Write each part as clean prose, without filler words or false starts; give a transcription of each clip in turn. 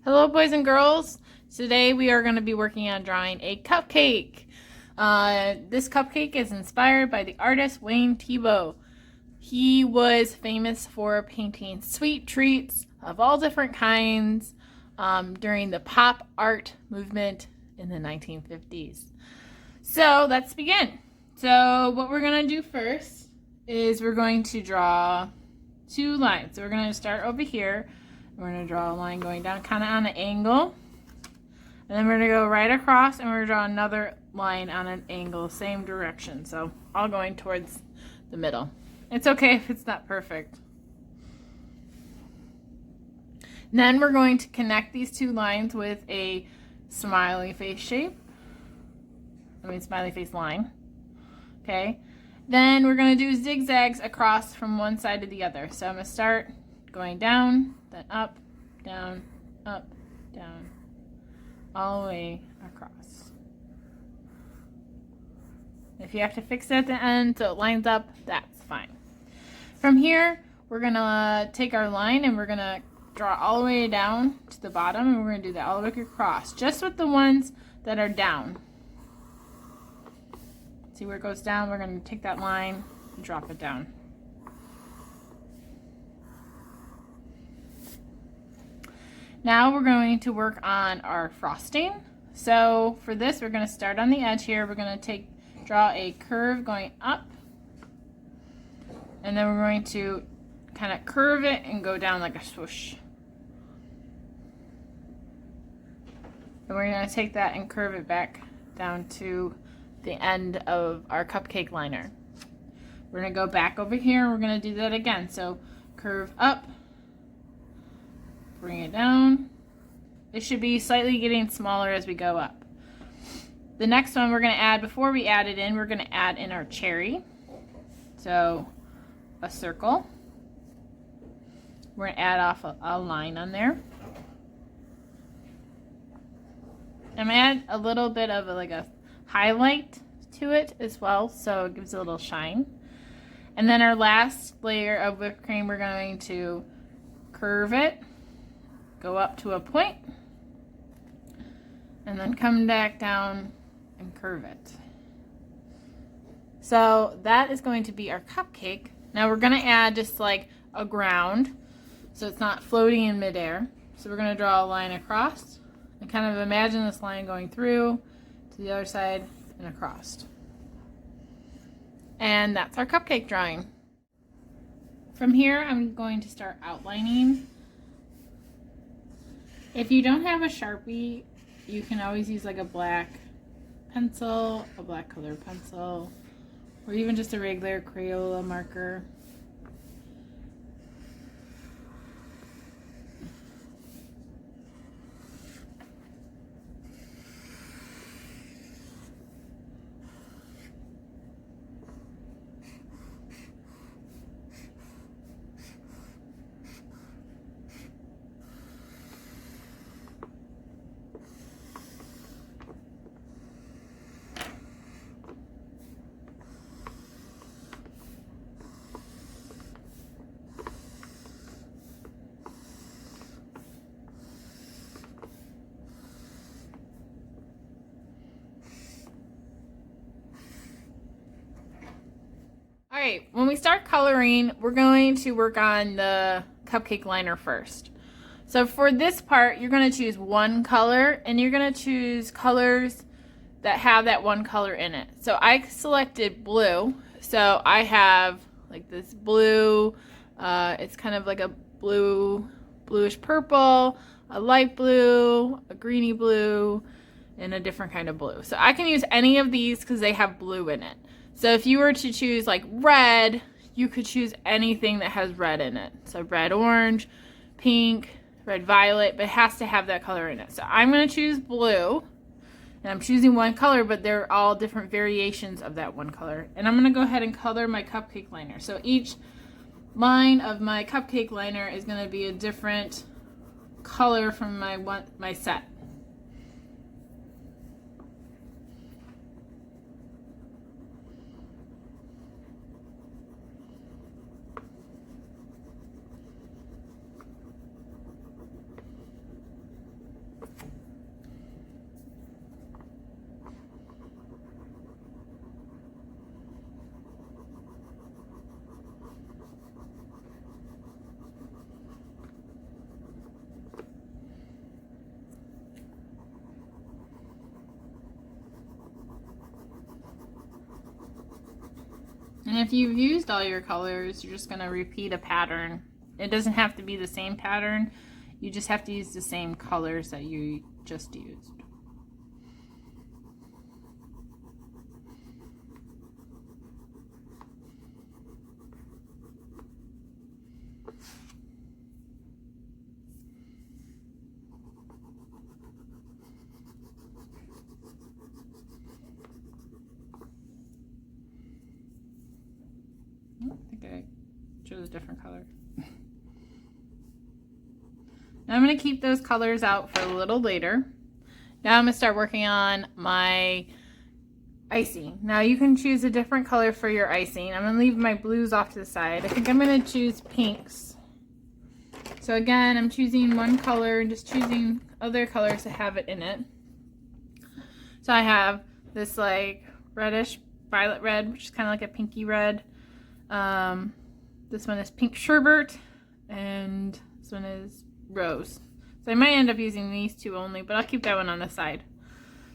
Hello, boys and girls. Today we are going to be working on drawing a cupcake. This cupcake is inspired by the artist Wayne Thiebaud. He was famous for painting sweet treats of all different kinds during the pop art movement in the 1950s. So let's begin. So what we're going to do first is we're going to draw two lines. So we're going to start over here. We're going to draw a line going down kind of on an angle. And then we're going to go right across and we're going to draw another line on an angle, same direction. So all going towards the middle. It's okay if it's not perfect. And then we're going to connect these two lines with a smiley face shape. Smiley face line. Okay. Then we're going to do zigzags across from one side to the other. So I'm going to start going down, then up, down, all the way across. If you have to fix it at the end so it lines up, that's fine. From here, we're going to take our line and we're going to draw all the way down to the bottom, and we're going to do that all the way across, just with the ones that are down. See where it goes down? We're going to take that line and drop it down. Now we're going to work on our frosting. So for this, we're going to start on the edge here. We're going to draw a curve going up. And then we're going to kind of curve it and go down like a swoosh. And we're going to take that and curve it back down to the end of our cupcake liner. We're going to go back over here and we're going to do that again. So curve up. Bring it down. It should be slightly getting smaller as we go up. The next one we're going to add, before we add it in, we're going to add in our cherry. So a circle. We're going to add off a line on there. I'm going to add a little bit of a highlight to it as well, so it gives a little shine. And then our last layer of whipped cream, we're going to curve it. Go up to a point, and then come back down and curve it. So that is going to be our cupcake. Now we're going to add just like a ground, so it's not floating in midair. So we're going to draw a line across, and kind of imagine this line going through to the other side and across. And that's our cupcake drawing. From here, I'm going to start outlining. If you don't have a Sharpie, you can always use like a black pencil, a black colored pencil, or even just a regular Crayola marker. Alright, when we start coloring, we're going to work on the cupcake liner first. So for this part, you're going to choose one color, and you're going to choose colors that have that one color in it. So I selected blue, so I have like this blue, it's kind of like a bluish purple, a light blue, a greeny blue, and a different kind of blue. So I can use any of these because they have blue in it. So if you were to choose like red, you could choose anything that has red in it. So red orange, pink, red violet, but it has to have that color in it. So I'm going to choose blue, and I'm choosing one color, but they're all different variations of that one color. And I'm going to go ahead and color my cupcake liner. So each line of my cupcake liner is going to be a different color from my set. And if you've used all your colors, you're just going to repeat a pattern. It doesn't have to be the same pattern. You just have to use the same colors that you just used. I think I chose a different color. Now I'm going to keep those colors out for a little later. Now I'm going to start working on my icing. Now you can choose a different color for your icing. I'm going to leave my blues off to the side. I think I'm going to choose pinks. So again, I'm choosing one color and just choosing other colors to have it in it. So I have this like reddish violet red, which is kind of like a pinky red. This one is pink sherbet, and this one is rose. So I might end up using these two only, but I'll keep that one on the side.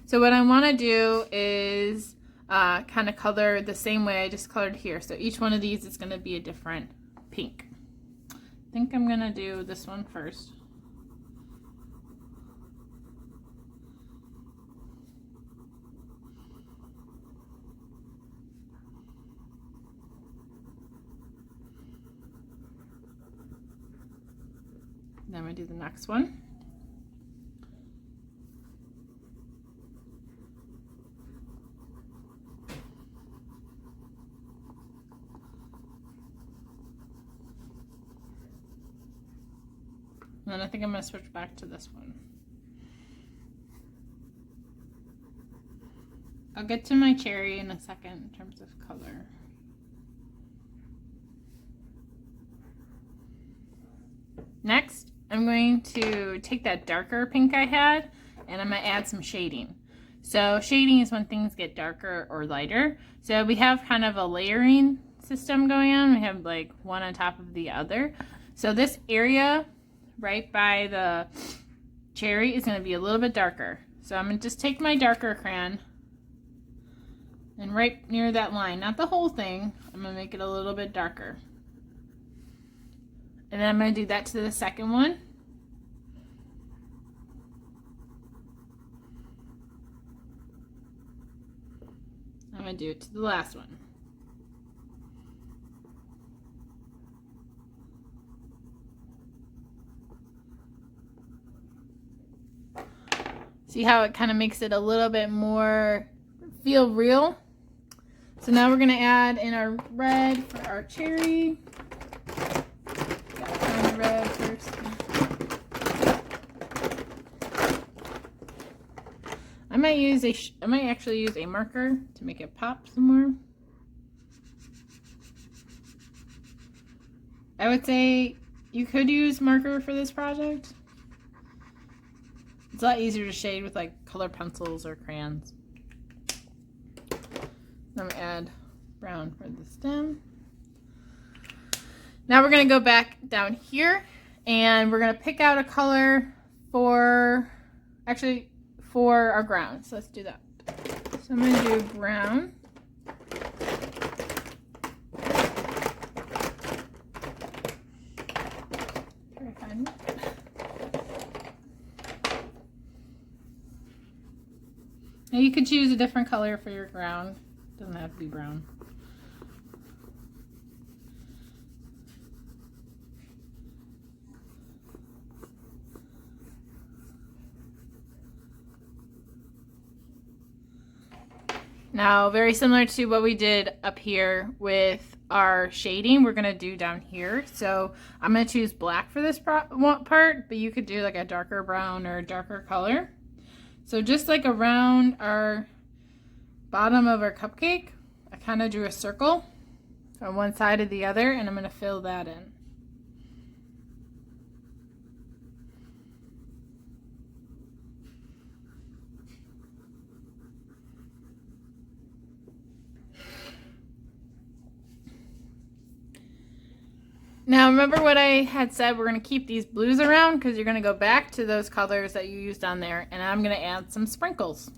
So what I want to do is kind of color the same way I just colored here. So each one of these is going to be a different pink. I think I'm going to do this one first. Then I'm going to do the next one. And then I think I'm going to switch back to this one. I'll get to my cherry in a second in terms of color. Next, I'm going to take that darker pink I had, and I'm going to add some shading. So shading is when things get darker or lighter. So we have kind of a layering system going on. We have like one on top of the other. So this area right by the cherry is going to be a little bit darker. So I'm going to just take my darker crayon and right near that line, not the whole thing, I'm going to make it a little bit darker. And then I'm going to do that to the second one. I'm going to do it to the last one. See how it kind of makes it a little bit more feel real? So now we're going to add in our red for our cherry. Red first. I might actually use a marker to make it pop some more. I would say you could use marker for this project. It's a lot easier to shade with like color pencils or crayons. I'm gonna add brown for the stem. Now we're going to go back down here and we're going to pick out a color for our ground. So let's do that. So I'm going to do brown. Try to find it. Now you could choose a different color for your ground. It doesn't have to be brown. Now, very similar to what we did up here with our shading, we're going to do down here. So I'm going to choose black for this part, but you could do like a darker brown or a darker color. So just like around our bottom of our cupcake, I kind of drew a circle on one side to the other, and I'm going to fill that in. Now remember what I had said, we're going to keep these blues around because you're going to go back to those colors that you used on there, and I'm going to add some sprinkles.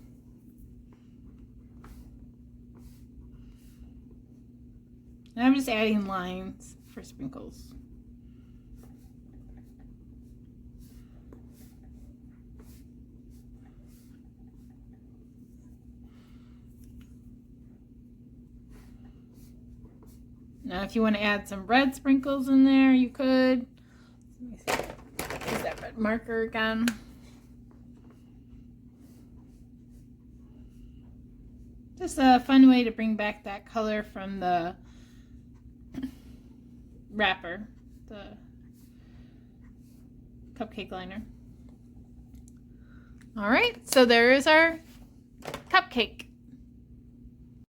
And I'm just adding lines for sprinkles. Now if you want to add some red sprinkles in there, you could. Let me see. Use that red marker again. Just a fun way to bring back that color from the wrapper, the cupcake liner. All right, so there is our cupcake.